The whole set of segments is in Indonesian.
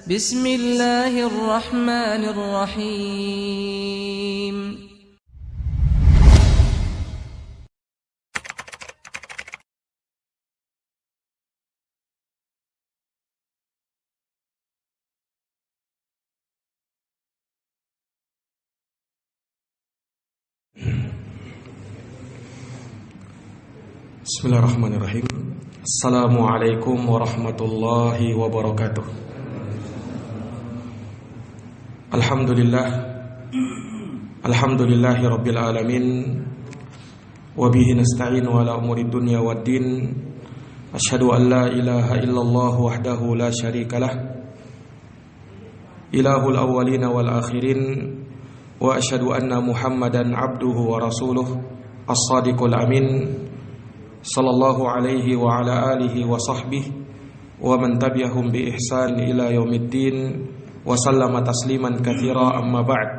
Bismillahirrahmanirrahim. Bismillahirrahmanirrahim. Assalamualaikum warahmatullahi wabarakatuh. Alhamdulillahi rabbil alamin. Wabihi nasta'inu ala umuri dunya waddin. Asyhadu an la ilaha illallah wahdahu la syarikalah, ilahul awwalina wal akhirin. Wa asyhadu anna Muhammadan abduhu wa rasuluh, as-sadiqul amin, sallallahu alaihi wa ala alihi wa sahbihi wa man tabi'ahum bi ihsan ila yaumiddin wa sallama tasliman katsira, amma ba'd.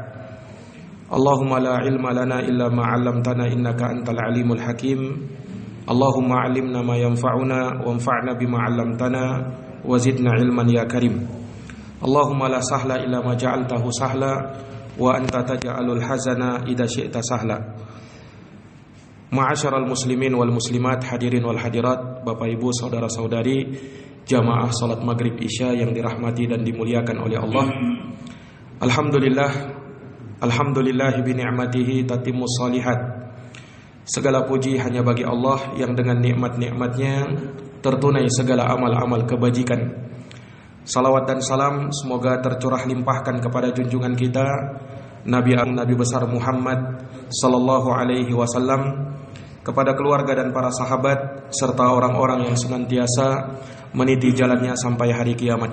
Allahumma la ilma lana illa ma 'allamtana innaka antal alimul hakim. Allahumma 'allimna ma yanfa'una wanfa'na bima 'allamtana wa zidna ilman ya karim. Allahumma la sahla illa ma ja'altahu sahla wa anta taj'alul hazana idza syi'ta sahla. Ma'asyiral muslimin wal muslimat, hadirin wal hadirat, Bapak Ibu, saudara-saudari, jamaah salat maghrib isya yang dirahmati dan dimuliakan oleh Allah. Alhamdulillah bi ni'matihi tatimmus shalihat. Segala puji hanya bagi Allah yang dengan nikmat-nikmatnya tertunai segala amal-amal kebajikan. Salawat dan salam semoga tercurah limpahkan kepada junjungan kita Nabi besar Muhammad sallallahu alaihi wasallam, kepada keluarga dan para sahabat serta orang-orang yang senantiasa meniti jalannya sampai hari kiamat.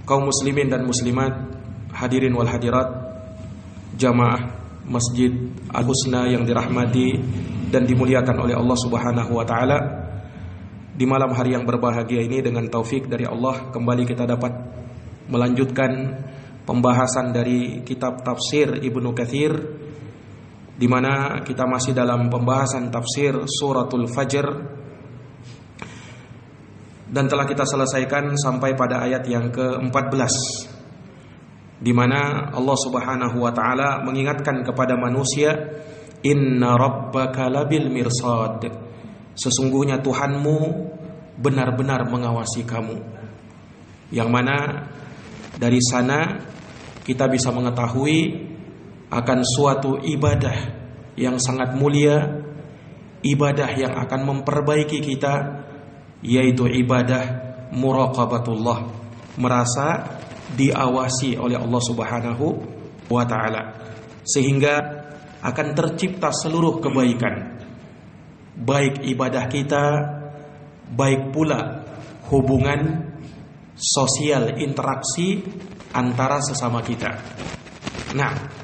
Kaum muslimin dan muslimat, hadirin wal hadirat, jamaah Masjid Al-Husna yang dirahmati dan dimuliakan oleh Allah Subhanahu wa taala. Di malam hari yang berbahagia ini, dengan taufik dari Allah, kembali kita dapat melanjutkan pembahasan dari kitab tafsir Ibnu Katsir, di mana kita masih dalam pembahasan tafsir suratul Fajr, dan telah kita selesaikan sampai pada ayat yang ke-14, di mana Allah Subhanahu wa taala mengingatkan kepada manusia, inna rabbaka labil mirsad, sesungguhnya Tuhanmu benar-benar mengawasi kamu. Yang mana dari sana kita bisa mengetahui akan suatu ibadah yang sangat mulia, ibadah yang akan memperbaiki kita, yaitu ibadah muraqabatullah, merasa diawasi oleh Allah Subhanahu wa taala, sehingga akan tercipta seluruh kebaikan, baik ibadah kita, baik pula hubungan sosial, interaksi antara sesama kita. Nah,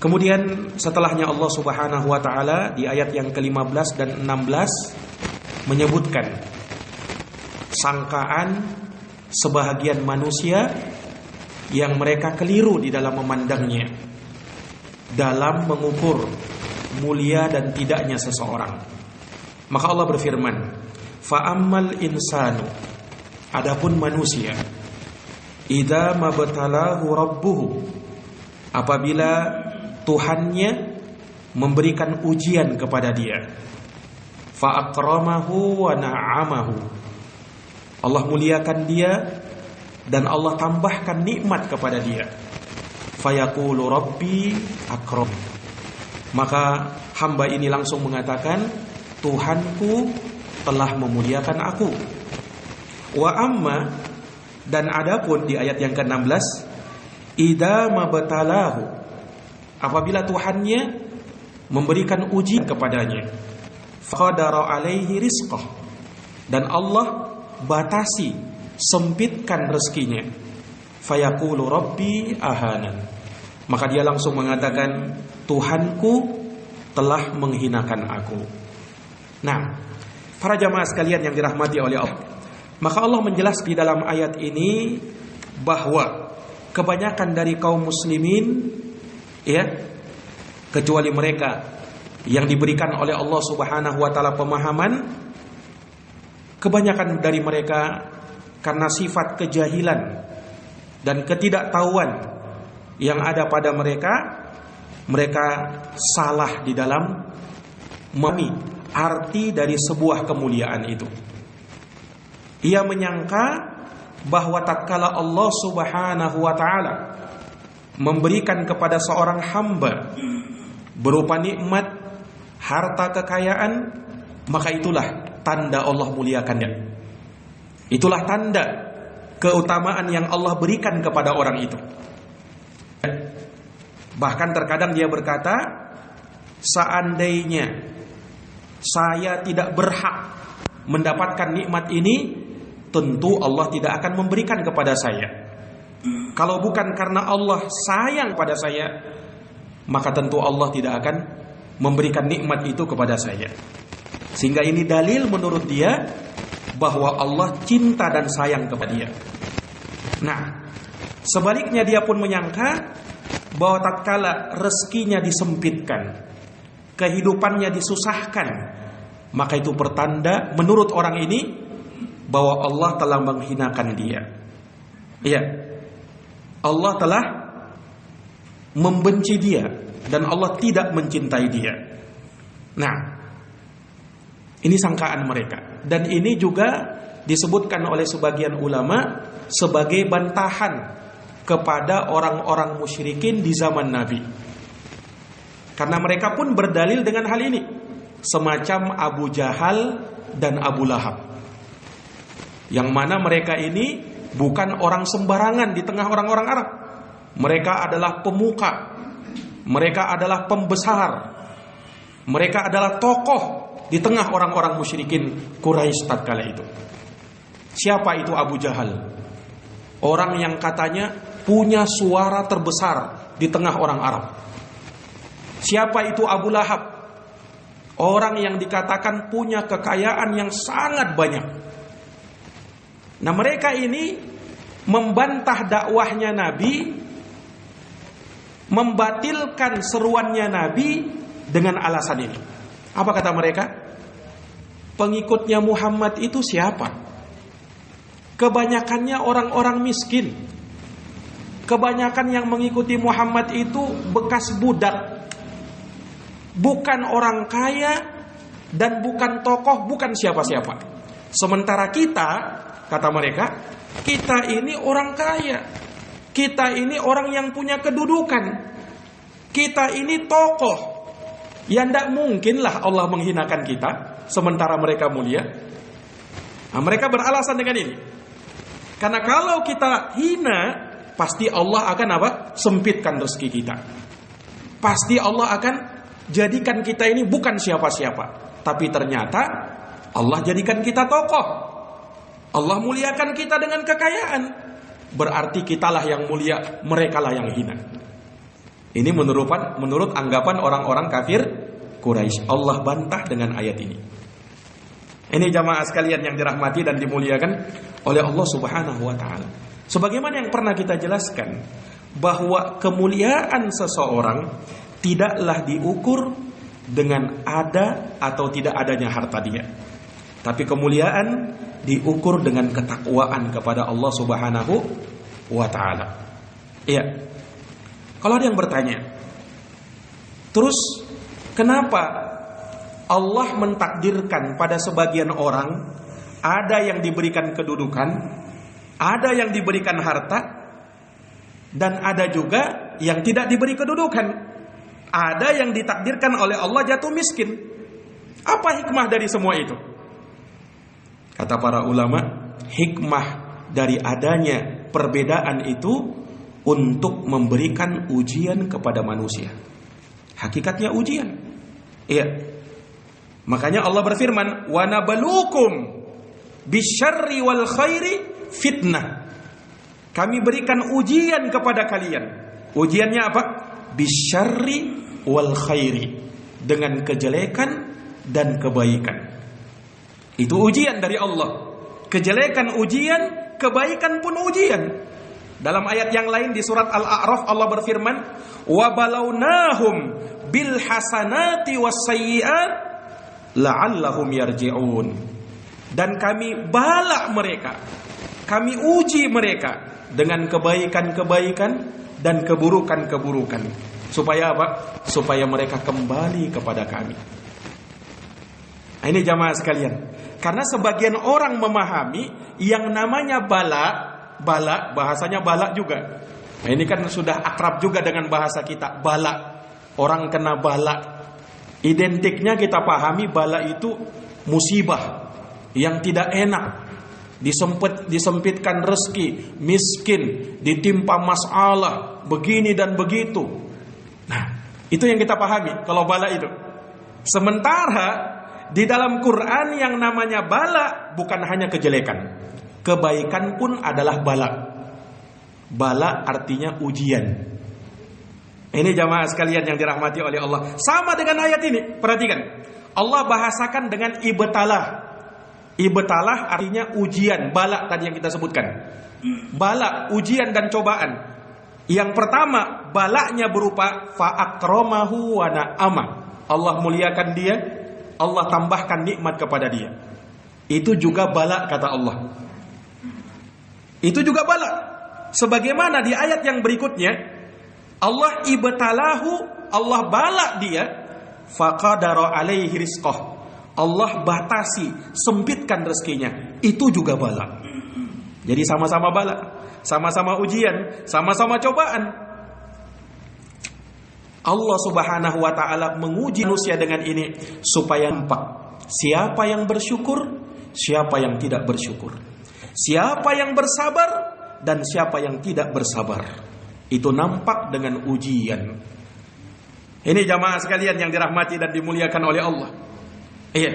kemudian setelahnya Allah Subhanahu wa taala di ayat yang ke-15 dan 16 menyebutkan sangkaan sebahagian manusia yang mereka keliru di dalam memandangnya, dalam mengukur mulia dan tidaknya seseorang. Maka Allah berfirman, fa ammal insanu, adapun manusia, idza mabtalahu rabbuhu, apabila Tuhannya memberikan ujian kepada dia, fa akramahu wa na'amahu, Allah muliakan dia dan Allah tambahkan nikmat kepada dia, fayaqulu rabbi akram, maka hamba ini langsung mengatakan, Tuhanku telah memuliakan aku. Wa amma, dan adapun di ayat yang ke-16, idza mabtalahu, apabila Tuhannya memberikan ujian kepadanya, faqadara alaihi rizqah, dan Allah batasi, sempitkan rezekinya, fayaqulu rabbi ahanan, maka dia langsung mengatakan, Tuhanku telah menghinakan aku. Nah, para jamaah sekalian yang dirahmati oleh Allah, maka Allah menjelaskan di dalam ayat ini bahwa kebanyakan dari kaum muslimin, ya, kecuali mereka yang diberikan oleh Allah Subhanahu wa taala pemahaman, kebanyakan dari mereka karena sifat kejahilan dan ketidaktahuan yang ada pada mereka, mereka salah di dalam memahami arti dari sebuah kemuliaan itu. Ia menyangka bahwa tatkala Allah Subhanahu wa taala memberikan kepada seorang hamba berupa nikmat, harta, kekayaan, maka itulah tanda Allah muliakannya. Itulah tanda keutamaan yang Allah berikan kepada orang itu. Bahkan terkadang dia berkata, seandainya saya tidak berhak mendapatkan nikmat ini, tentu Allah tidak akan memberikan kepada saya. Kalau bukan karena Allah sayang pada saya, maka tentu Allah tidak akan memberikan nikmat itu kepada saya. Sehingga ini dalil menurut dia bahwa Allah cinta dan sayang kepada dia. Nah, sebaliknya dia pun menyangka bahwa tatkala rezekinya disempitkan, kehidupannya disusahkan, maka itu pertanda menurut orang ini bahwa Allah telah menghinakan dia. Iya, Allah telah membenci dia dan Allah tidak mencintai dia. Nah, ini sangkaan mereka, dan ini juga disebutkan oleh sebagian ulama sebagai bantahan kepada orang-orang musyrikin di zaman Nabi. Karena mereka pun berdalil dengan hal ini, semacam Abu Jahal dan Abu Lahab, yang mana mereka ini bukan orang sembarangan di tengah orang-orang Arab. Mereka adalah pemuka, mereka adalah pembesar, mereka adalah tokoh di tengah orang-orang musyrikin Quraisy tatkala itu. Siapa itu Abu Jahal? Orang yang katanya punya suara terbesar di tengah orang Arab. Siapa itu Abu Lahab? Orang yang dikatakan punya kekayaan yang sangat banyak. Nah, mereka ini membantah dakwahnya Nabi, membatilkan seruannya Nabi dengan alasan ini. Apa kata mereka? Pengikutnya Muhammad itu siapa? Kebanyakannya orang-orang miskin. Kebanyakan yang mengikuti Muhammad itu bekas budak, bukan orang kaya dan bukan tokoh, bukan siapa-siapa. Sementara kita, kata mereka, kita ini orang kaya, kita ini orang yang punya kedudukan, kita ini tokoh. Ya tidak mungkinlah Allah menghinakan kita sementara mereka mulia. Nah, mereka beralasan dengan ini. Karena kalau kita hina, pasti Allah akan apa? Sempitkan rezeki kita. Pasti Allah akan jadikan kita ini bukan siapa-siapa. Tapi ternyata Allah jadikan kita tokoh. Allah muliakan kita dengan kekayaan. Berarti kitalah yang mulia, merekalah yang hina. Ini menurut anggapan orang-orang kafir Quraisy. Allah bantah dengan ayat ini. Ini jamaah sekalian yang dirahmati dan dimuliakan oleh Allah Subhanahu wa taala. Sebagaimana yang pernah kita jelaskan, bahwa kemuliaan seseorang tidaklah diukur dengan ada atau tidak adanya harta dia. Tapi kemuliaan diukur dengan ketakwaan kepada Allah Subhanahu wa taala. Iya. Kalau ada yang bertanya, terus kenapa Allah mentakdirkan pada sebagian orang ada yang diberikan kedudukan, ada yang diberikan harta, dan ada juga yang tidak diberi kedudukan? Ada yang ditakdirkan oleh Allah jatuh miskin. Apa hikmah dari semua itu? Kata para ulama, hikmah dari adanya perbedaan itu untuk memberikan ujian kepada manusia. Hakikatnya ujian. Iya. Makanya Allah berfirman, "Wa nabluukum bisyarri wal khairi fitnah." Kami berikan ujian kepada kalian. Ujiannya apa? Bisyarri wal khairi, dengan kejelekan dan kebaikan. Itu ujian dari Allah. Kejelekan ujian, kebaikan pun ujian. Dalam ayat yang lain di surat Al-A'raf Allah berfirman, "Wa balawnahum bil hasanati was sayyi'at la'allahum yarji'un." Dan kami balak mereka, kami uji mereka dengan kebaikan-kebaikan dan keburukan-keburukan. Supaya apa? Supaya mereka kembali kepada kami. Nah, ini jamaah sekalian. Karena sebagian orang memahami yang namanya bala bahasanya bala juga. Nah, ini kan sudah akrab juga dengan bahasa kita, bala. Orang kena bala. Identiknya kita pahami bala itu musibah yang tidak enak, disempitkan rezeki, miskin, ditimpa masalah, begini dan begitu. Nah, itu yang kita pahami kalau bala itu. Sementara di dalam Quran yang namanya bala bukan hanya kejelekan, kebaikan pun adalah bala. Bala artinya ujian. Ini jamaah sekalian yang dirahmati oleh Allah. Sama dengan ayat ini, perhatikan. Allah bahasakan dengan ibtalah. Ibtalah artinya ujian, bala tadi yang kita sebutkan. Bala, ujian dan cobaan. Yang pertama, balanya berupa fa'akramahu wa na'ama. Allah muliakan dia, Allah tambahkan nikmat kepada dia. Itu juga bala kata Allah. Itu juga bala. Sebagaimana di ayat yang berikutnya, Allah ibtalahu, Allah bala dia, faqadara alaihi rizqah. Allah batasi, sempitkan rezekinya. Itu juga bala. Jadi sama-sama bala, sama-sama ujian, sama-sama cobaan. Allah Subhanahu wa taala menguji manusia dengan ini supaya nampak siapa yang bersyukur, siapa yang tidak bersyukur. Siapa yang bersabar dan siapa yang tidak bersabar. Itu nampak dengan ujian. Ini jamaah sekalian yang dirahmati dan dimuliakan oleh Allah. Iya.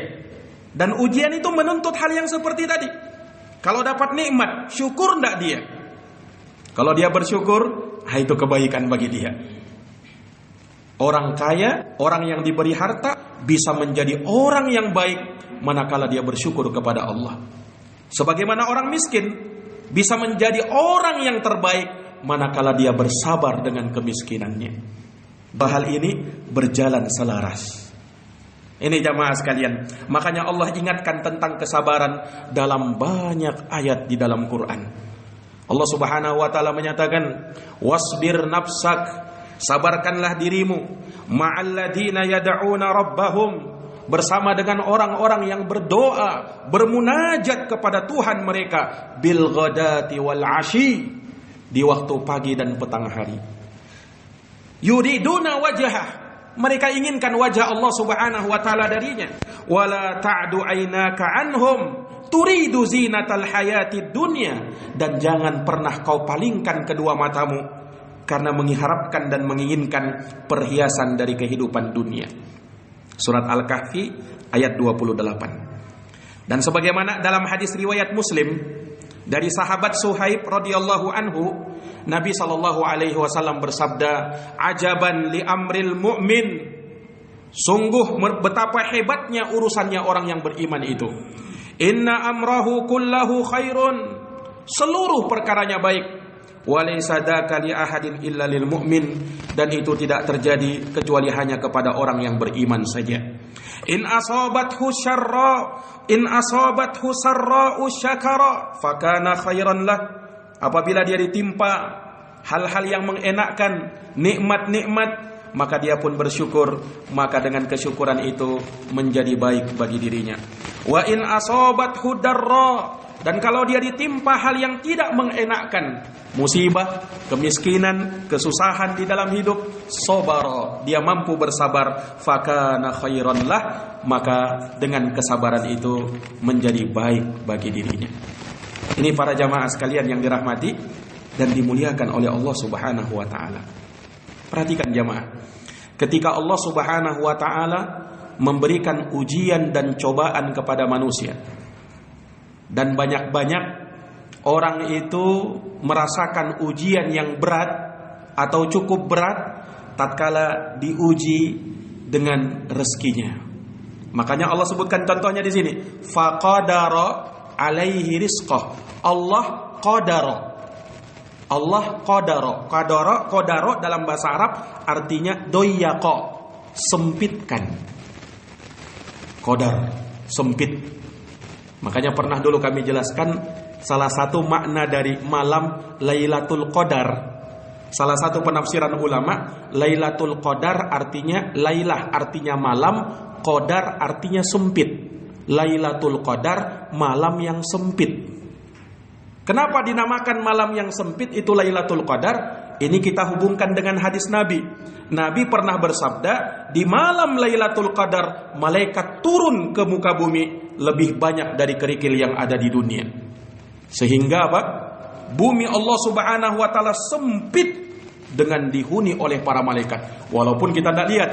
Dan ujian itu menuntut hal yang seperti tadi. Kalau dapat nikmat, syukur enggak dia? Kalau dia bersyukur, itu kebaikan bagi dia. Orang kaya, orang yang diberi harta bisa menjadi orang yang baik manakala dia bersyukur kepada Allah. Sebagaimana orang miskin bisa menjadi orang yang terbaik manakala dia bersabar dengan kemiskinannya. Hal ini berjalan selaras. Ini jamaah sekalian, makanya Allah ingatkan tentang kesabaran dalam banyak ayat di dalam Quran. Allah Subhanahu wa taala menyatakan, "Wasbir nafsak", sabarkanlah dirimu, ma'alladina yad'una rabbahum, bersama dengan orang-orang yang berdoa, bermunajat kepada Tuhan mereka, bil ghadati wal 'ashi, di waktu pagi dan petang hari. Yuriduna wajhah, mereka inginkan wajah Allah Subhanahu wa taala darinya. Wala ta'du aynaka anhum turidu zinatal hayatid dunya, dan jangan pernah kau palingkan kedua matamu karena mengharapkan dan menginginkan perhiasan dari kehidupan dunia. Surat Al-Kahfi ayat 28. Dan sebagaimana dalam hadis riwayat Muslim dari sahabat Suhaib radhiyallahu anhu, Nabi sallallahu alaihi wasallam bersabda, "Ajaban li amril mu'min." Sungguh betapa hebatnya urusannya orang yang beriman itu. "Inna amrahu kullahu khairun." Seluruh perkaranya baik. "Wa laysa dzaka li ahadin illa lil mu'min." Dan itu tidak terjadi kecuali hanya kepada orang yang beriman saja. "In asabathu sarra'u syakara fakana khairan lah." Apabila dia ditimpa hal-hal yang mengenakkan, nikmat-nikmat, maka dia pun bersyukur, maka dengan kesyukuran itu menjadi baik bagi dirinya. Wa in asabathu darra, dan kalau dia ditimpa hal yang tidak mengenakkan, musibah, kemiskinan, kesusahan di dalam hidup, sabara, dia mampu bersabar, fakana khairan lah, maka dengan kesabaran itu menjadi baik bagi dirinya. Ini para jamaah sekalian yang dirahmati dan dimuliakan oleh Allah Subhanahu wa taala. Perhatikan jamaah, ketika Allah Subhanahu wa taala memberikan ujian dan cobaan kepada manusia, dan banyak-banyak orang itu merasakan ujian yang berat atau cukup berat tatkala diuji dengan rezekinya. Makanya Allah sebutkan contohnya di sini, faqadara alaihi rizqah. Allah qadara dalam bahasa Arab artinya doyyaqa, sempitkan. Qadar, sempit. Makanya pernah dulu kami jelaskan salah satu makna dari malam Lailatul Qadar. Salah satu penafsiran ulama, Lailatul Qadar artinya lailah artinya malam, qadar artinya sempit. Lailatul Qadar malam yang sempit. Kenapa dinamakan malam yang sempit itu Lailatul Qadar? Ini kita hubungkan dengan hadis Nabi. Nabi pernah bersabda, di malam Lailatul Qadar malaikat turun ke muka bumi lebih banyak dari kerikil yang ada di dunia. Sehingga apa? Bumi Allah Subhanahu wa taala sempit dengan dihuni oleh para malaikat. Walaupun kita tidak lihat.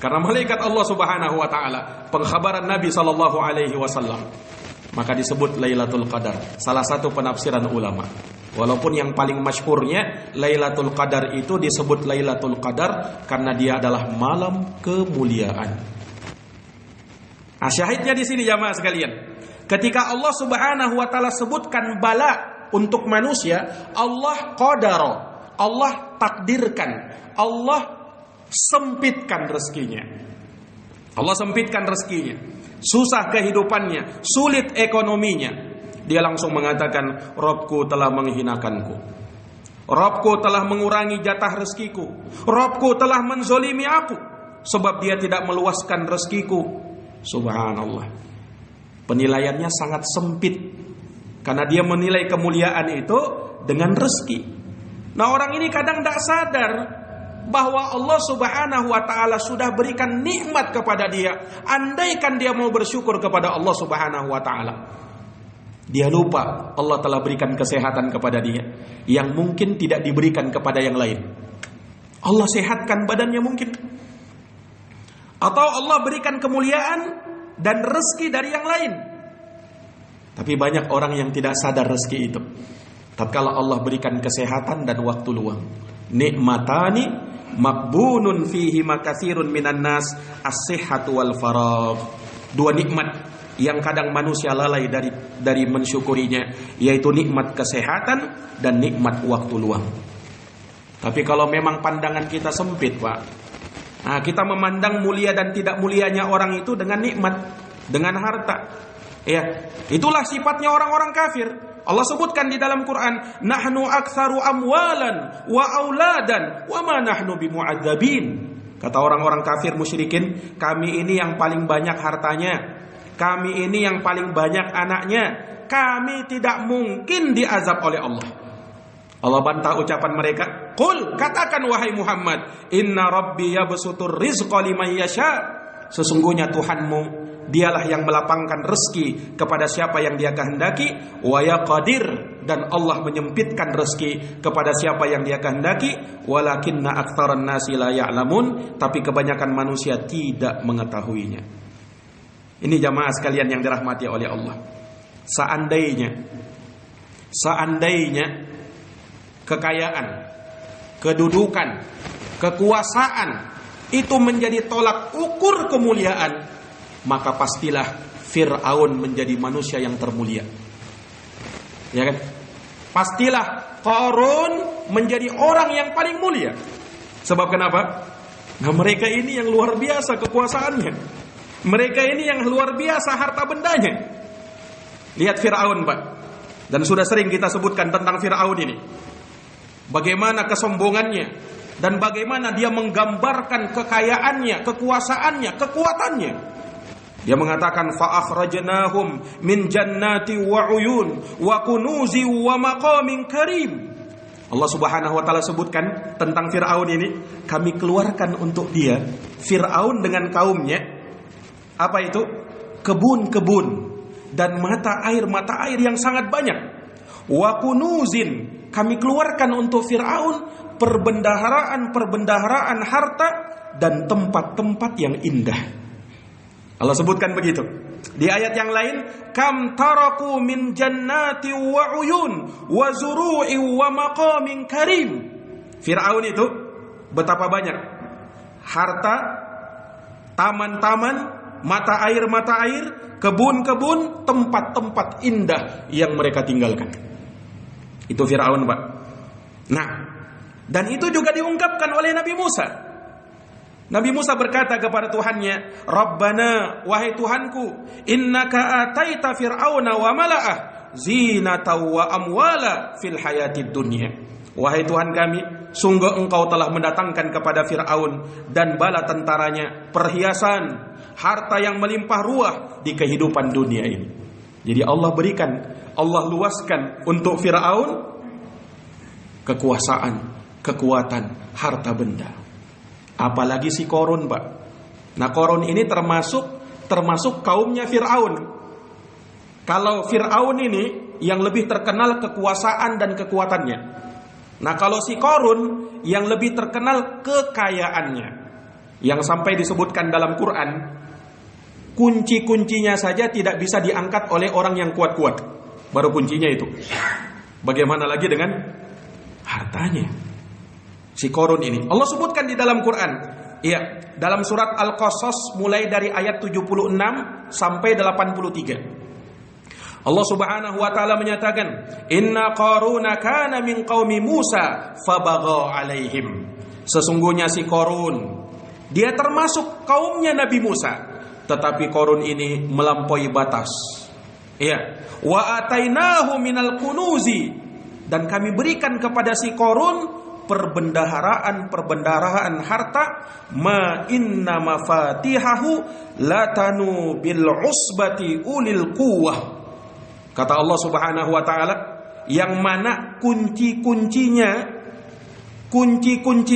Karena malaikat Allah Subhanahu wa taala, pengkhabaran Nabi sallallahu alaihi wasallam. Maka disebut Lailatul Qadar. Salah satu penafsiran ulama. Walaupun yang paling masyhurnya Lailatul Qadar itu disebut Lailatul Qadar karena dia adalah malam kemuliaan. Nah, syahidnya di sini jamaah sekalian. Ketika Allah Subhanahu wa taala sebutkan bala untuk manusia, Allah qadara, Allah takdirkan, Allah sempitkan rezekinya. Allah sempitkan rezekinya. Susah kehidupannya, sulit ekonominya. Dia langsung mengatakan, Robku telah menghinakanku, Robku telah mengurangi jatah rezekiku, Robku telah menzolimi aku, sebab dia tidak meluaskan rezekiku. Subhanallah. Penilaiannya sangat sempit, karena dia menilai kemuliaan itu dengan rezeki. Nah, orang ini kadang tidak sadar bahwa Allah Subhanahu wa taala sudah berikan nikmat kepada dia. Andaikan dia mau bersyukur kepada Allah Subhanahu wa taala, dia lupa Allah telah berikan kesehatan kepada dia yang mungkin tidak diberikan kepada yang lain. Allah sehatkan badannya mungkin, atau Allah berikan kemuliaan dan rezeki dari yang lain. Tapi banyak orang yang tidak sadar rezeki itu. Tatkala Allah berikan kesehatan dan waktu luang, nikmatani maqbunun fihi makatsirun minan nas as-sihhatu wal faragh. Dua nikmat yang kadang manusia lalai dari mensyukurinya, yaitu nikmat kesehatan dan nikmat waktu luang. Tapi kalau memang pandangan kita sempit, Pak, nah, kita memandang mulia dan tidak mulianya orang itu dengan nikmat, dengan harta. Ya, itulah sifatnya orang-orang kafir. Allah sebutkan di dalam Quran, nahnu aktsaru amwalan wa auladan wa ma nahnu bimu'adzabin. Kata orang-orang kafir musyrikin, kami ini yang paling banyak hartanya, kami ini yang paling banyak anaknya, kami tidak mungkin diazab oleh Allah. Allah bantah ucapan mereka. Qul, katakan wahai Muhammad, inna rabbi yabsutur rizqa liman yasha. Sesungguhnya Tuhanmu, dialah yang melapangkan rezeki kepada siapa yang dia kehendaki, wa yaqdir, dan Allah menyempitkan rezeki kepada siapa yang dia kehendaki, walakinna aktsaran nasi la ya'lamun, tapi kebanyakan manusia tidak mengetahuinya. Ini jamaah sekalian yang dirahmati oleh Allah. Seandainya kekayaan, kedudukan, kekuasaan itu menjadi tolak ukur kemuliaan, maka pastilah Fir'aun menjadi manusia yang termulia. Ya kan? Pastilah Qarun menjadi orang yang paling mulia. Sebab kenapa? Nah, mereka ini yang luar biasa kekuasaannya. Mereka ini yang luar biasa harta bendanya. Lihat Fir'aun, Pak. Dan sudah sering kita sebutkan tentang Fir'aun ini. Bagaimana kesombongannya dan bagaimana dia menggambarkan kekayaannya, kekuasaannya, kekuatannya. Dia mengatakan fa akhrajnahum min jannati wa uyun wa kunuzi wa maqamin karim. Allah Subhanahu wa taala sebutkan tentang Firaun ini, kami keluarkan untuk dia, Firaun dengan kaumnya, apa itu? Kebun-kebun dan mata air yang sangat banyak. Wa kunuzin, kami keluarkan untuk Firaun perbendaharaan harta dan tempat-tempat yang indah. Allah sebutkan begitu. Di ayat yang lain, kam taraku min jannati wa uyun wa zuru'i wa maqamin karim. Firaun itu betapa banyak harta, taman-taman, mata air, kebun-kebun, tempat-tempat indah yang mereka tinggalkan. Itu Firaun, Pak. Nah, dan itu juga diungkapkan oleh Nabi Musa. Nabi Musa berkata kepada Tuhannya, Rabbana, wahai Tuhanku, innaka ataita fir'auna wa mala'ah zinata wa amwala fil hayatid dunya. Wahai Tuhan kami, sungguh Engkau telah mendatangkan kepada Fir'aun dan bala tentaranya perhiasan, harta yang melimpah ruah di kehidupan dunia ini. Jadi Allah berikan, Allah luaskan untuk Fir'aun kekuasaan, kekuatan, harta benda. Apalagi si Qarun, Pak. Nah, Qarun ini termasuk kaumnya Fir'aun. Kalau Fir'aun ini yang lebih terkenal kekuasaan dan kekuatannya. Nah, kalau si Qarun yang lebih terkenal kekayaannya, yang sampai disebutkan dalam Quran, kunci-kuncinya saja tidak bisa diangkat oleh orang yang kuat-kuat. Baru kuncinya itu. Bagaimana lagi dengan hartanya? Si Qarun ini Allah sebutkan di dalam Quran. Iya, dalam surat Al-Qasas mulai dari ayat 76 sampai 83. Allah Subhanahu wa taala menyatakan, "Inna Qaruna kana min qaumi Musa fabagha 'alaihim." Sesungguhnya si Qarun, dia termasuk kaumnya Nabi Musa, tetapi Qarun ini melampaui batas. Iya, wa atainahu minal kunuzi, dan kami berikan kepada si Qarun perbendaharaan harta, ma inna mafatihahu latanu bil usbati ulil quwwah. Kata Allah Subhanahu wa taala, yang mana kunci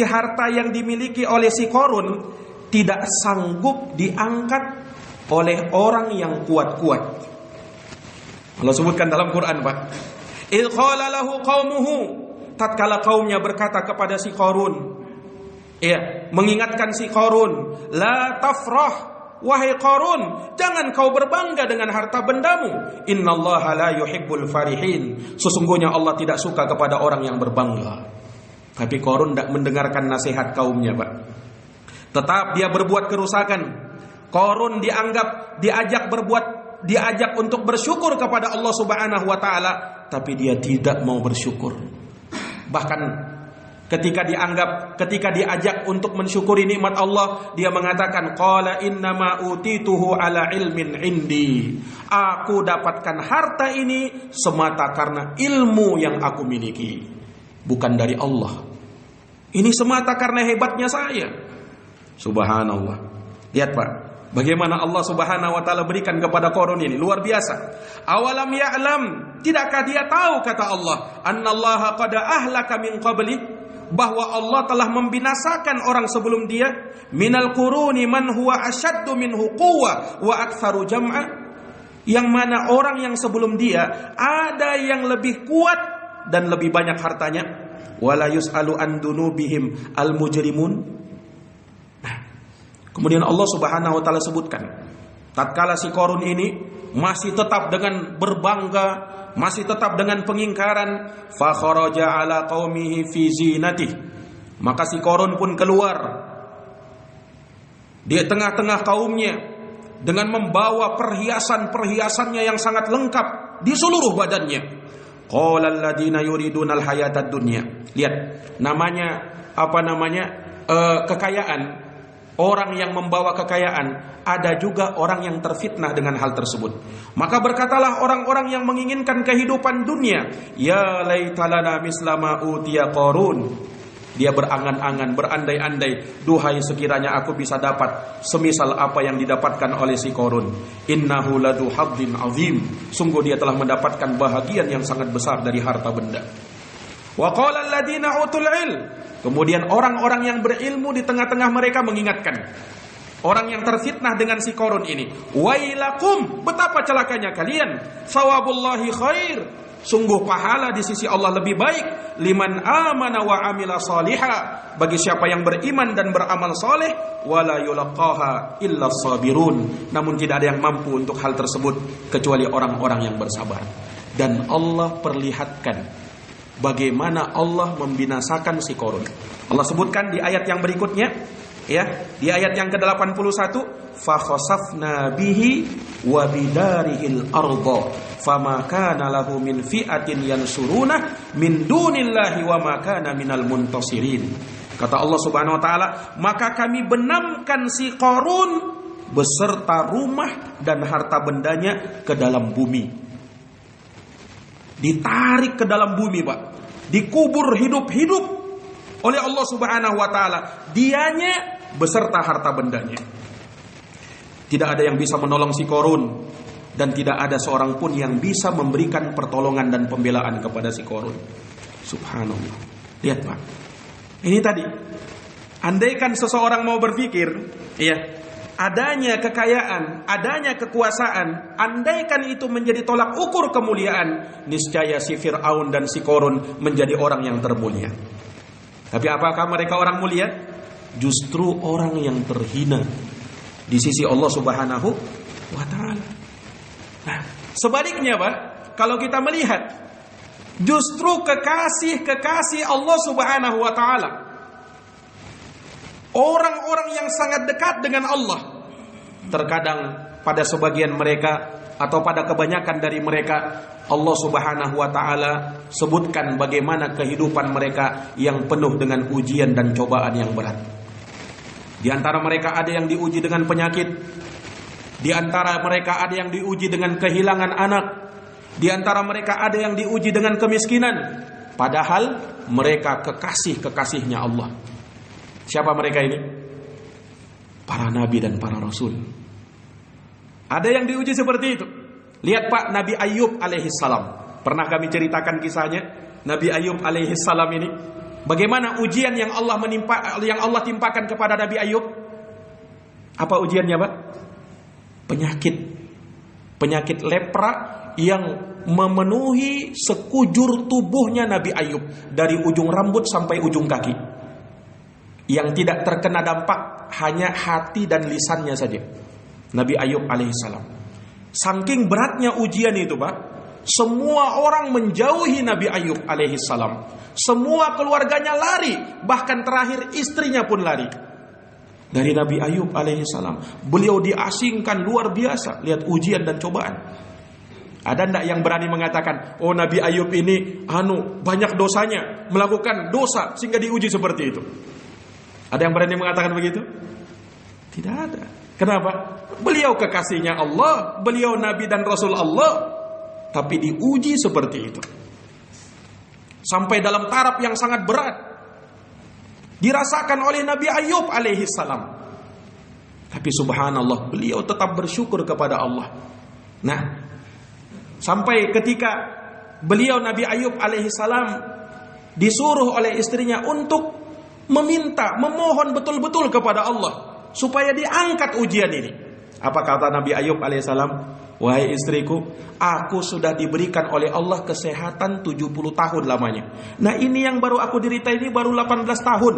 harta yang dimiliki oleh si Qarun tidak sanggup diangkat oleh orang yang kuat-kuat. Allah sebutkan dalam Quran, Pak. Il qala lahu qaumuhu, tatkala kaumnya berkata kepada si Qarun, ya, mengingatkan si Qarun, la tafrah, wahai Qarun, jangan kau berbangga dengan harta bendamu. Innallaha la yuhibbul farihin. Sesungguhnya Allah tidak suka kepada orang yang berbangga. Tapi Qarun tidak mendengarkan nasihat kaumnya, Pak. Tetap dia berbuat kerusakan. Qarun diajak untuk bersyukur kepada Allah Subhanahu wa taala, tapi dia tidak mau bersyukur. Bahkan ketika diajak untuk mensyukuri nikmat Allah, dia mengatakan, qala innama utituhu ala ilmin indi. Aku dapatkan harta ini semata karena ilmu yang aku miliki, bukan dari Allah. Ini semata karena hebatnya saya. Subhanallah. Lihat, Pak, bagaimana Allah Subhanahu wa taala berikan kepada Qarun ini, luar biasa. Awalam ya'lam, tidakkah dia tahu, kata Allah, annallaha qad ahlaka min qabli, bahwa Allah telah membinasakan orang sebelum dia, minal quruni man huwa asyaddu minhu quwwa wa aktsaru jam'a, yang mana orang yang sebelum dia ada yang lebih kuat dan lebih banyak hartanya, wala yus'alu an dunubihim al mujrimun. Kemudian Allah Subhanahu wa taala sebutkan, tatkala si Qarun ini masih tetap dengan berbangga, masih tetap dengan pengingkaran, fa kharaja ala qaumihi fi zinatihi, maka si Qarun pun keluar di tengah-tengah kaumnya dengan membawa perhiasan-perhiasannya yang sangat lengkap di seluruh badannya. Qala alladziina yuridunal hayatad dunya. Lihat, kekayaan. Orang yang membawa kekayaan, ada juga orang yang terfitnah dengan hal tersebut. Maka berkatalah orang-orang yang menginginkan kehidupan dunia, ya laitalana mislama utiya Qarun. Dia berangan-angan, berandai-andai, duhai sekiranya aku bisa dapat semisal apa yang didapatkan oleh si Qarun. Innahu ladu haddin azim. Sungguh dia telah mendapatkan bahagian yang sangat besar dari harta benda. Wa qala alladziina utul ilm. Kemudian orang-orang yang berilmu di tengah-tengah mereka mengingatkan orang yang terfitnah dengan si Qarun ini, wailakum, betapa celakanya kalian, sawabullahi khair, sungguh pahala di sisi Allah lebih baik, liman amana wa amila salihah, bagi siapa yang beriman dan beramal saleh, wala yulaqaha illa sabirun, namun tidak ada yang mampu untuk hal tersebut kecuali orang-orang yang bersabar. Dan Allah perlihatkan bagaimana Allah membinasakan si Qarun. Allah sebutkan di ayat yang berikutnya, ya, di ayat yang ke-81, fa khasafna bihi wa bidarihil arda fama kana lahu min fi'atin yansuruna min dunillahi wa ma kana minal muntasirin. Kata Allah Subhanahu wa taala, maka kami benamkan si Qarun beserta rumah dan harta bendanya ke dalam bumi. ditarik ke dalam bumi, Pak. Dikubur hidup-hidup oleh Allah Subhanahu wa taala, dianya beserta harta bendanya. Tidak ada yang bisa menolong si Qarun, dan tidak ada seorang pun yang bisa memberikan pertolongan dan pembelaan kepada si Qarun. Subhanallah. Lihat, Pak. Ini tadi, andaikan seseorang mau berpikir, ya, adanya kekayaan, adanya kekuasaan, andaikan itu menjadi tolak ukur kemuliaan, niscaya si Fir'aun dan si Qarun menjadi orang yang termulia. Tapi apakah mereka orang mulia? Justru orang yang terhina di sisi Allah Subhanahu wa taala. Nah, sebaliknya, Pak, kalau kita melihat justru kekasih Allah Subhanahu wa taala, orang-orang yang sangat dekat dengan Allah, terkadang pada sebagian mereka atau pada kebanyakan dari mereka, Allah Subhanahu wa taala sebutkan bagaimana kehidupan mereka yang penuh dengan ujian dan cobaan yang berat. Di antara mereka ada yang diuji dengan penyakit, di antara mereka ada yang diuji dengan kehilangan anak, di antara mereka ada yang diuji dengan kemiskinan, padahal mereka kekasih-kekasihnya Allah. Siapa mereka ini? Para nabi dan para rasul. Ada yang diuji seperti itu. Lihat, Pak, Nabi Ayub alaihissalam. Pernah kami ceritakan kisahnya Nabi Ayub alaihissalam ini. Bagaimana ujian yang Allah timpakan kepada Nabi Ayub? Apa ujiannya, Pak? Penyakit lepra yang memenuhi sekujur tubuhnya Nabi Ayub, dari ujung rambut sampai ujung kaki. Yang tidak terkena dampak hanya hati dan lisannya saja, Nabi Ayub alaihissalam. Saking beratnya ujian itu, Pak, semua orang menjauhi Nabi Ayub alaihissalam. Semua keluarganya lari, bahkan terakhir istrinya pun lari dari Nabi Ayub alaihissalam. Beliau diasingkan luar biasa. Lihat ujian dan cobaan. Ada ndak yang berani mengatakan, oh, Nabi Ayub ini banyak dosanya, melakukan dosa sehingga diuji seperti itu? Ada yang berani mengatakan begitu? Tidak ada. Kenapa? Beliau kekasihnya Allah, beliau Nabi dan Rasul Allah, tapi diuji seperti itu. Sampai dalam taraf yang sangat berat dirasakan oleh Nabi Ayub alaihissalam. Tapi subhanallah, beliau tetap bersyukur kepada Allah. Nah, sampai ketika beliau Nabi Ayub alaihissalam disuruh oleh istrinya untuk memohon betul-betul kepada Allah supaya diangkat ujian ini. Apa kata Nabi Ayub alaihissalam? Wahai istriku, aku sudah diberikan oleh Allah kesehatan 70 tahun lamanya. Nah, ini yang baru aku derita ini baru 18 tahun.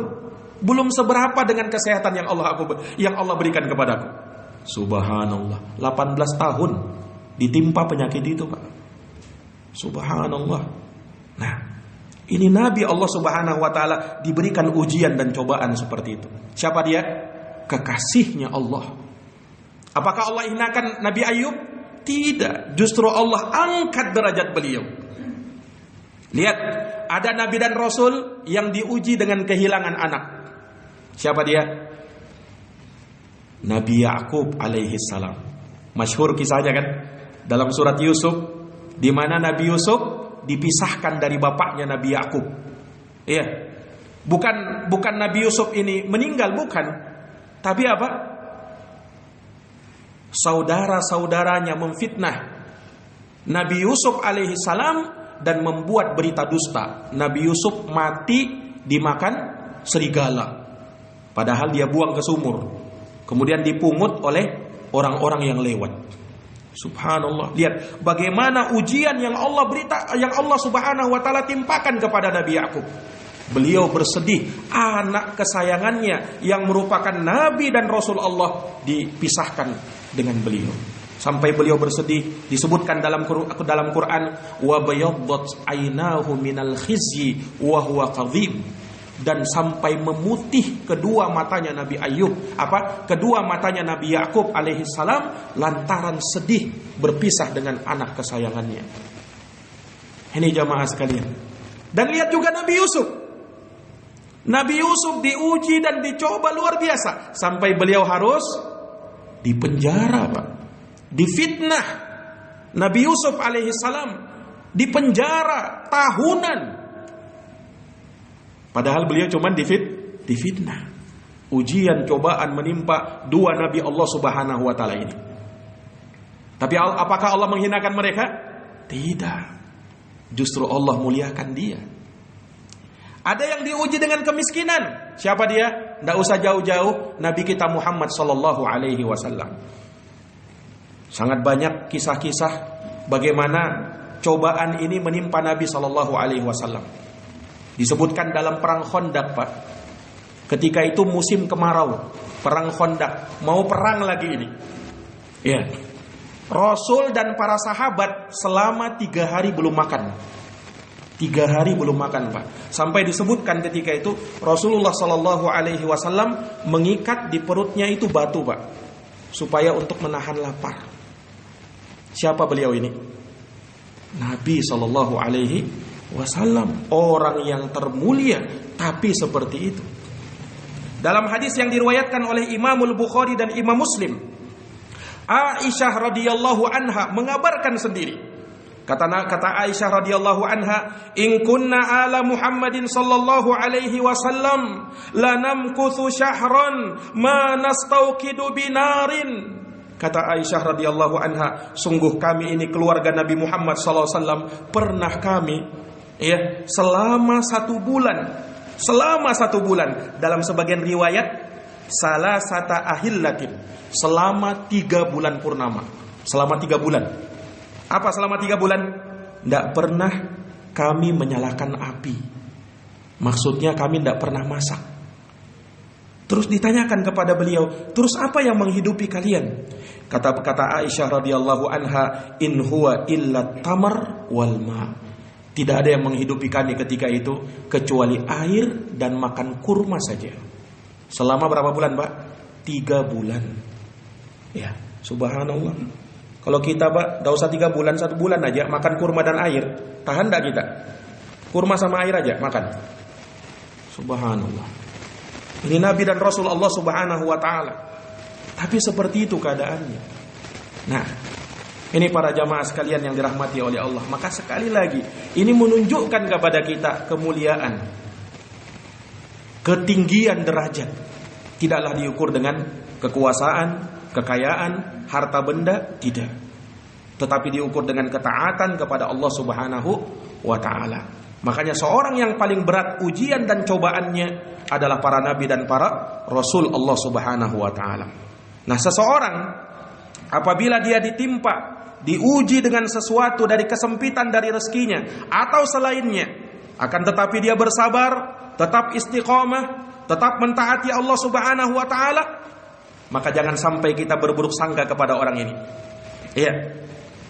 Belum seberapa dengan kesehatan yang Allah berikan kepadaku. Subhanallah, 18 tahun ditimpa penyakit itu, Pak. Subhanallah. Nah, ini Nabi Allah Subhanahu wa taala diberikan ujian dan cobaan seperti itu. Siapa dia? Kekasihnya Allah. Apakah Allah hinakan Nabi Ayub? Tidak, justru Allah angkat derajat beliau. Lihat, ada Nabi dan Rasul yang diuji dengan kehilangan anak. Siapa dia? Nabi Yakub alaihissalam. Masyhur kisahnya kan dalam surat Yusuf, di mana Nabi Yusuf dipisahkan dari bapaknya Nabi Yakub. Iya. Bukan Nabi Yusuf ini meninggal, bukan. Tapi apa? Saudara-saudaranya memfitnah Nabi Yusuf alaihissalam dan membuat berita dusta. Nabi Yusuf mati dimakan serigala, padahal dia buang ke sumur, kemudian dipungut oleh orang-orang yang lewat. Subhanallah. Lihat bagaimana ujian yang Allah Subhanahu wa taala timpakan kepada Nabi Yakub. Beliau bersedih, anak kesayangannya yang merupakan Nabi dan Rasul Allah dipisahkan dengan beliau. Sampai beliau bersedih, disebutkan dalam Quran, wa bayaddat aynahu minal khizyi wa huwa kadhib, dan sampai memutih kedua matanya Nabi Ayub, kedua matanya Nabi Yakub alaihissalam lantaran sedih berpisah dengan anak kesayangannya. Ini jamaah sekalian. Dan lihat juga Nabi Yusuf. Nabi Yusuf diuji dan dicoba luar biasa sampai beliau harus dipenjara, Pak. Difitnah. Nabi Yusuf alaihissalam di penjara tahunan. Padahal beliau cuma difitnah. Ujian, cobaan menimpa dua nabi Allah Subhanahu wa taala ini. Tapi apakah Allah menghinakan mereka? Tidak. Justru Allah muliakan dia. Ada yang diuji dengan kemiskinan. Siapa dia? Tidak usah jauh-jauh, Nabi kita Muhammad sallallahu alaihi wasallam. Sangat banyak kisah-kisah bagaimana cobaan ini menimpa Nabi sallallahu alaihi wasallam. Disebutkan dalam perang Khandaq, Pak. Ketika itu musim kemarau, perang Khandaq, mau perang lagi ini. Ya. Rasul dan para sahabat selama 3 hari belum makan. 3 hari belum makan, Pak. Sampai disebutkan ketika itu Rasulullah sallallahu alaihi wasallam mengikat di perutnya itu batu, Pak, supaya untuk menahan lapar. Siapa beliau ini? Nabi sallallahu alaihi wasallam, orang yang termulia, tapi seperti itu. Dalam hadis yang diriwayatkan oleh Imamul Bukhari dan Imam Muslim, Aisyah radhiyallahu anha mengabarkan sendiri. Kata Aisyah radhiyallahu anha, "In kunna ala Muhammadin sallallahu alaihi wasallam lanamkuthu syahran ma nastauqidu binarin." Kata Aisyah radhiyallahu anha, sungguh kami ini keluarga Nabi Muhammad sallallahu alaihi wasallam pernah kami selama 1 bulan. Selama 1 bulan, dalam sebagian riwayat salasata ahillatin, selama 3 bulan purnama. Selama 3 bulan. Apa selama 3 bulan? Tidak pernah kami menyalakan api. Maksudnya kami tidak pernah masak. Terus ditanyakan kepada beliau, terus apa yang menghidupi kalian? Kata Aisyah radhiyallahu anha, in huwa illa tamar wal ma. Tidak ada yang menghidupi kami ketika itu kecuali air dan makan kurma saja. Selama berapa bulan, Pak? 3 bulan. Ya, subhanallah. Kalau kita, Pak, tidak usah 3 bulan, 1 bulan aja makan kurma dan air, tahan tidak kita? Kurma sama air aja makan. Subhanallah. Ini Nabi dan Rasul Allah Subhanahu wa ta'ala. Tapi seperti itu keadaannya. Nah, ini para jamaah sekalian yang dirahmati oleh Allah. Maka sekali lagi, ini menunjukkan kepada kita kemuliaan, ketinggian derajat. Tidaklah diukur dengan kekuasaan, kekayaan, harta benda, tidak. Tetapi diukur dengan ketaatan kepada Allah Subhanahu wa ta'ala. Makanya seorang yang paling berat ujian dan cobaannya adalah para nabi dan para rasul Allah Subhanahu wa ta'ala. Nah, seseorang apabila dia ditimpa, diuji dengan sesuatu dari kesempitan dari rezekinya atau selainnya, akan tetapi dia bersabar, tetap istiqamah, tetap mentaati Allah Subhanahu wa ta'ala, maka jangan sampai kita berburuk sangka kepada orang ini. Iya.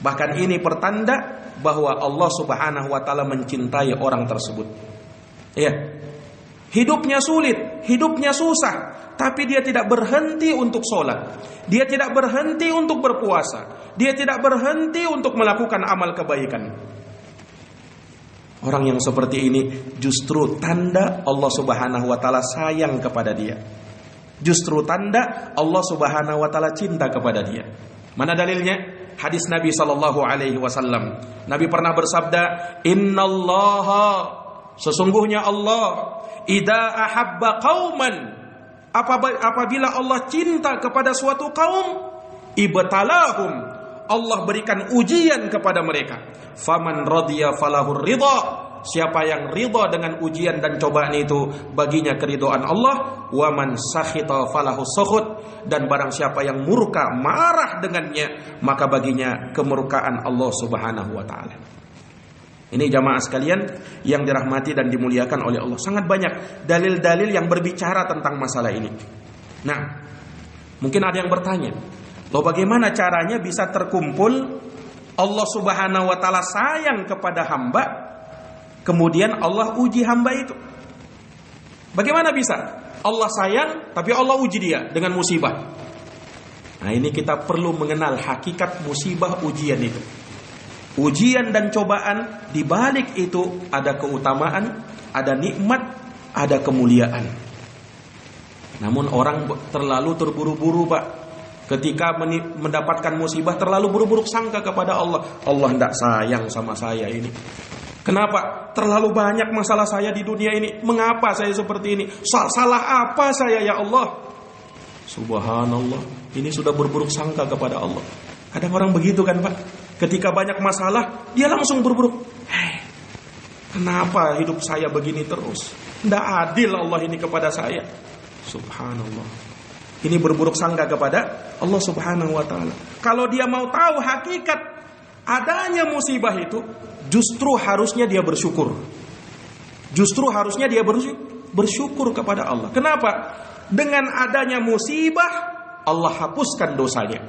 Bahkan ini pertanda bahwa Allah Subhanahu wa ta'ala mencintai orang tersebut. Ya. Hidupnya sulit, hidupnya susah, tapi dia tidak berhenti untuk sholat. Dia tidak berhenti untuk berpuasa. Dia tidak berhenti untuk melakukan amal kebaikan. Orang yang seperti ini justru tanda Allah Subhanahu wa ta'ala sayang kepada dia. Justru tanda Allah Subhanahu wa ta'ala cinta kepada dia. Mana dalilnya? Hadis Nabi sallallahu alaihi wasallam. Nabi pernah bersabda, "Innallaha, sesungguhnya Allah, idza ahabba qauman, apabila Allah cinta kepada suatu kaum, ibtalahum, Allah berikan ujian kepada mereka. Faman radiya falahur ridha, siapa yang ridha dengan ujian dan cobaan itu, baginya keridhaan Allah. Wa man sakhita falahu sukhut, dan barang siapa yang murka, marah dengannya, maka baginya kemurkaan Allah Subhanahu wa ta'ala." Ini jamaah sekalian yang dirahmati dan dimuliakan oleh Allah. Sangat banyak dalil-dalil yang berbicara tentang masalah ini. Nah, mungkin ada yang bertanya, loh bagaimana caranya bisa terkumpul Allah Subhanahu wa ta'ala sayang kepada hamba, kemudian Allah uji hamba itu? Bagaimana bisa? Allah sayang, tapi Allah uji dia dengan musibah. Nah, ini kita perlu mengenal hakikat musibah ujian itu. Ujian dan cobaan, di balik itu ada keutamaan, ada nikmat, ada kemuliaan. Namun orang terlalu terburu-buru, Pak, Ketika mendapatkan musibah terlalu buruk-buruk sangka kepada Allah. Allah tidak sayang sama saya ini. Kenapa? Terlalu banyak masalah saya di dunia ini. Mengapa saya seperti ini? Salah apa saya ya Allah? Subhanallah. Ini sudah berburuk sangka kepada Allah. Kadang orang begitu kan Pak. Ketika banyak masalah, dia langsung berburuk. Kenapa hidup saya begini terus? Tidak adil Allah ini kepada saya. Subhanallah. Ini berburuk sangka kepada Allah Subhanahu wa ta'ala. Kalau dia mau tahu hakikat adanya musibah itu, justru harusnya dia bersyukur. Justru harusnya dia bersyukur kepada Allah. Kenapa? Dengan adanya musibah, Allah hapuskan dosanya.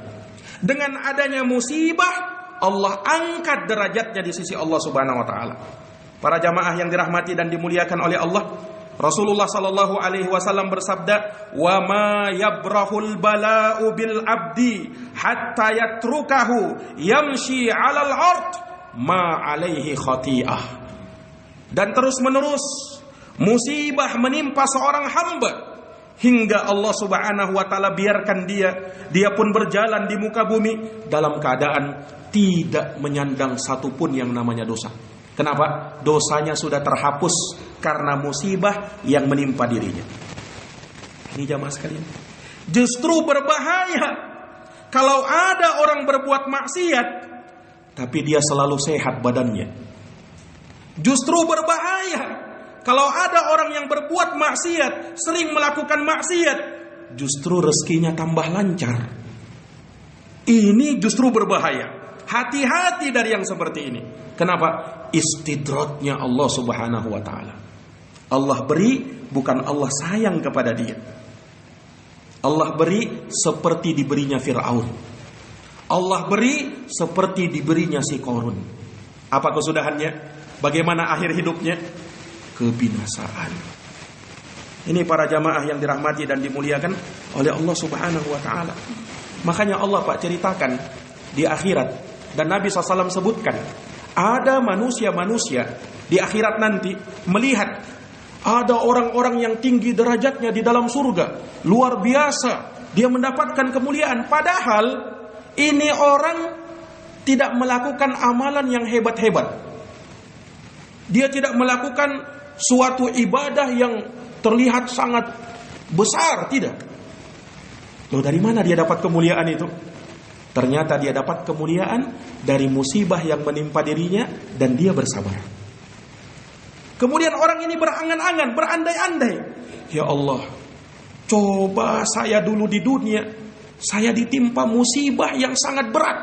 Dengan adanya musibah, Allah angkat derajatnya di sisi Allah Subhanahu wa ta'ala. Para jamaah yang dirahmati dan dimuliakan oleh Allah, Rasulullah sallallahu alaihi wasallam bersabda, "Wa ma yabrahul bala'u bil 'abdi hatta yatrukahu yamshi 'alal ard ma 'alaihi khati'ah." Dan terus-menerus musibah menimpa seorang hamba hingga Allah Subhanahu wa taala biarkan dia pun berjalan di muka bumi dalam keadaan tidak menyandang satupun yang namanya dosa. Kenapa? Dosanya sudah terhapus karena musibah yang menimpa dirinya. Ini jamaah sekalian. Justru berbahaya kalau ada orang berbuat maksiat tapi dia selalu sehat badannya. Justru berbahaya kalau ada orang yang berbuat maksiat, sering melakukan maksiat, justru rezekinya tambah lancar. Ini justru berbahaya. Hati-hati dari yang seperti ini. Kenapa? Istidratnya Allah Subhanahu wa ta'ala. Allah beri, bukan Allah sayang kepada dia. Allah beri seperti diberinya Fir'aun. Allah beri seperti diberinya si Qarun. Apa kesudahannya? Bagaimana akhir hidupnya? Kebinasaan. Ini para jamaah yang dirahmati dan dimuliakan oleh Allah Subhanahu wa ta'ala. Makanya Allah Pak ceritakan di akhirat, dan Nabi SAW sebutkan, ada manusia-manusia di akhirat nanti melihat ada orang-orang yang tinggi derajatnya di dalam surga, luar biasa, dia mendapatkan kemuliaan, padahal ini orang tidak melakukan amalan yang hebat-hebat. Dia tidak melakukan suatu ibadah yang terlihat sangat besar, tidak. Loh, dari mana dia dapat kemuliaan itu? Ternyata dia dapat kemuliaan dari musibah yang menimpa dirinya dan dia bersabar. Kemudian orang ini berangan-angan, berandai-andai. Ya Allah, coba saya dulu di dunia, saya ditimpa musibah yang sangat berat.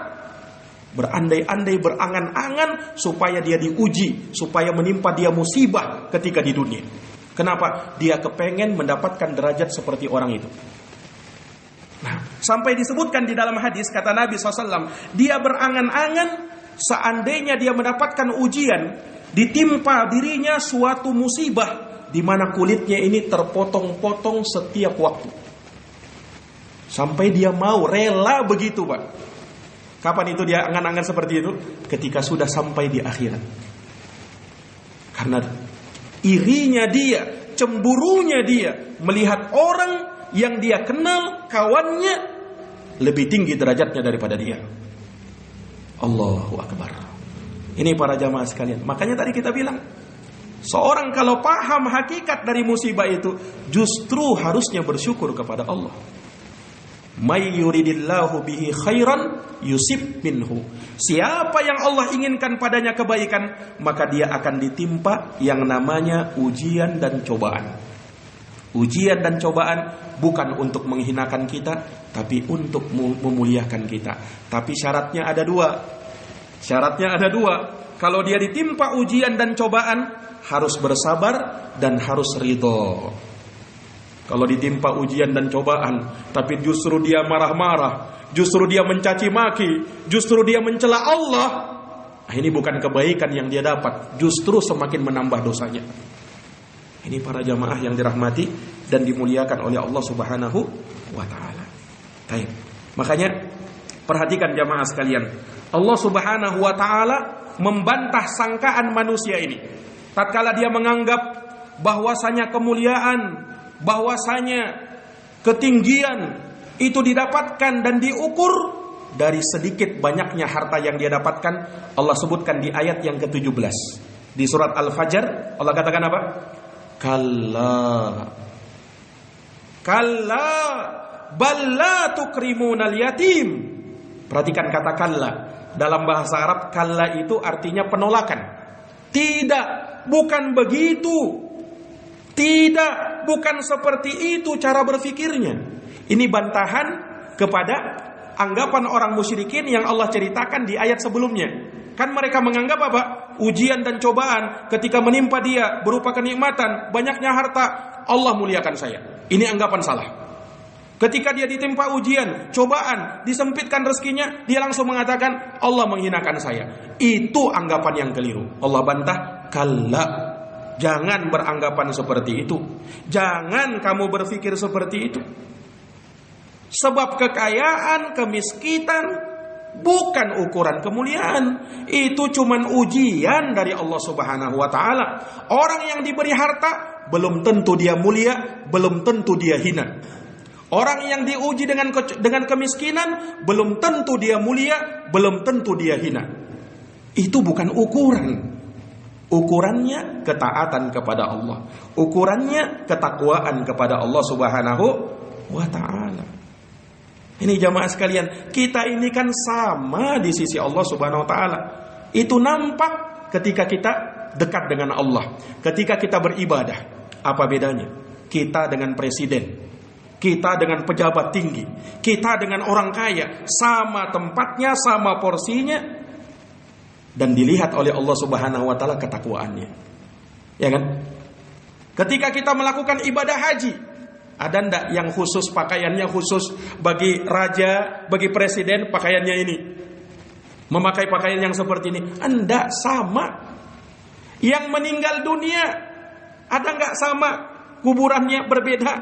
Berandai-andai, berangan-angan supaya dia diuji, supaya menimpa dia musibah ketika di dunia. Kenapa? Dia kepengen mendapatkan derajat seperti orang itu. Nah, sampai disebutkan di dalam hadis, kata Nabi SAW, dia berangan-angan seandainya dia mendapatkan ujian, ditimpa dirinya suatu musibah di mana kulitnya ini terpotong-potong setiap waktu. Sampai dia mau rela begitu, Pak. Kapan itu dia angan-angan seperti itu? Ketika sudah sampai di akhirat. Karena irinya dia, cemburunya dia melihat orang yang dia kenal, kawannya lebih tinggi derajatnya daripada dia. Allahu Akbar. Ini para jamaah sekalian. Makanya tadi kita bilang, seorang kalau paham hakikat dari musibah itu, justru harusnya bersyukur kepada Allah. May yuridillahu bihi khairan yusib minhu. Siapa yang Allah inginkan padanya kebaikan, maka dia akan ditimpa yang namanya ujian dan cobaan. Ujian dan cobaan bukan untuk menghinakan kita, tapi untuk memuliakan kita. Tapi syaratnya ada dua. Syaratnya ada dua. Kalau dia ditimpa ujian dan cobaan, harus bersabar dan harus ridho. Kalau ditimpa ujian dan cobaan, tapi justru dia marah-marah, justru dia mencaci maki, justru dia mencela Allah, ini bukan kebaikan yang dia dapat, justru semakin menambah dosanya. Ini para jamaah yang dirahmati dan dimuliakan oleh Allah Subhanahu wa ta'ala. Baik. Makanya perhatikan jamaah sekalian, Allah Subhanahu wa ta'ala membantah sangkaan manusia ini. Tatkala dia menganggap bahwasanya kemuliaan, bahwasanya ketinggian itu didapatkan dan diukur dari sedikit banyaknya harta yang dia dapatkan. Allah sebutkan di ayat yang ke-17 di surat Al-Fajr. Allah katakan apa? Kalla bal la tukrimunal yatim. Perhatikan kata kalla. Dalam bahasa Arab kalla itu artinya penolakan. Tidak, bukan begitu. Tidak, bukan seperti itu cara berfikirnya. Ini bantahan kepada anggapan orang musyrikin yang Allah ceritakan di ayat sebelumnya. Kan mereka menganggap apa? Ujian dan cobaan ketika menimpa dia berupa kenikmatan, banyaknya harta, Allah muliakan saya. Ini anggapan salah. Ketika dia ditimpa ujian, cobaan, disempitkan rezekinya, dia langsung mengatakan Allah menghinakan saya. Itu anggapan yang keliru. Allah bantah, kalla. Jangan beranggapan seperti itu. Jangan kamu berpikir seperti itu. Sebab kekayaan, kemiskinan bukan ukuran kemuliaan. Itu cuman ujian dari Allah Subhanahu wa taala. Orang yang diberi harta belum tentu dia mulia, belum tentu dia hina. Orang yang diuji dengan kemiskinan belum tentu dia mulia, belum tentu dia hina. Itu bukan ukuran. Ukurannya ketaatan kepada Allah. Ukurannya ketakwaan kepada Allah Subhanahu wa taala. Ini jamaah sekalian, kita ini kan sama di sisi Allah Subhanahu wa taala. Itu nampak ketika kita dekat dengan Allah, ketika kita beribadah. Apa bedanya? Kita dengan presiden, kita dengan pejabat tinggi, kita dengan orang kaya, sama tempatnya, sama porsinya. Dan dilihat oleh Allah Subhanahu wa taala ketakwaannya. Ya kan? Ketika kita melakukan ibadah haji, ada ndak yang khusus pakaiannya khusus bagi raja, bagi presiden pakaiannya ini? Memakai pakaian yang seperti ini? Enggak, sama. Yang meninggal dunia ada enggak sama? Kuburannya berbeda,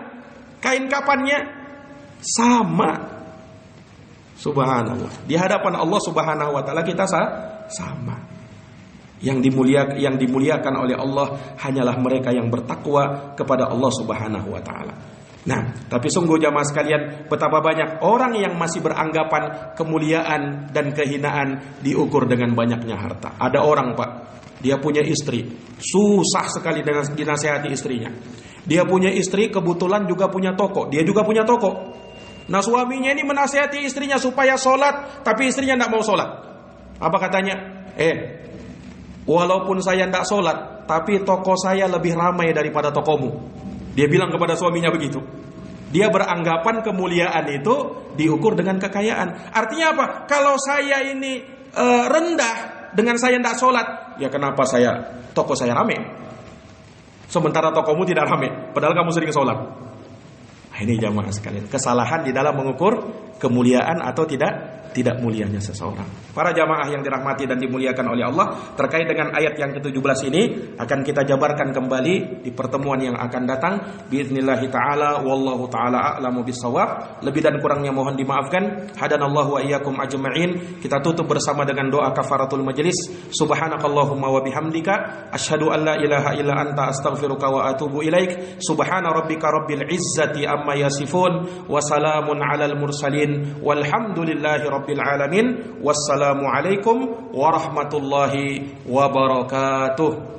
kain kafannya sama. Subhanallah. Di hadapan Allah Subhanahu wa taala kita sama. Yang dimuliakan oleh Allah hanyalah mereka yang bertakwa kepada Allah Subhanahu wa taala. Nah, tapi sungguh jamaah sekalian, betapa banyak orang yang masih beranggapan kemuliaan dan kehinaan diukur dengan banyaknya harta. Ada orang, Pak, dia punya istri, susah sekali dengan dinasihati istrinya. Dia punya istri, kebetulan juga punya toko, dia juga punya toko. Nah, suaminya ini menasihati istrinya supaya sholat, tapi istrinya tidak mau sholat. Apa katanya? Walaupun saya tidak sholat, tapi toko saya lebih ramai daripada tokomu. Dia bilang kepada suaminya begitu. Dia beranggapan kemuliaan itu diukur dengan kekayaan. Artinya apa? Kalau saya ini rendah dengan saya tidak sholat, ya kenapa toko saya ramai? Sementara tokomu tidak ramai, padahal kamu sering sholat. Ini jamaah sekalian, kesalahan di dalam mengukur kemuliaan atau tidak mulianya seseorang. Para jamaah yang dirahmati dan dimuliakan oleh Allah, terkait dengan ayat yang ke-17 ini akan kita jabarkan kembali di pertemuan yang akan datang biiznillah taala. Wallahu taala a'lamu bissawab. Lebih dan kurangnya mohon dimaafkan. Hadanallahu wa iyyakum ajma'in. Kita tutup bersama dengan doa kafaratul majlis. Subhanakallahumma wa bihamdika asyhadu an la ilaha illa anta astaghfiruka wa atubu ilaik. Subhana rabbika rabbil izzati amma yasifun wa salamun alal mursalin walhamdulillahi rabbil alamin. Wassalamu alaikum warahmatullahi wabarakatuh.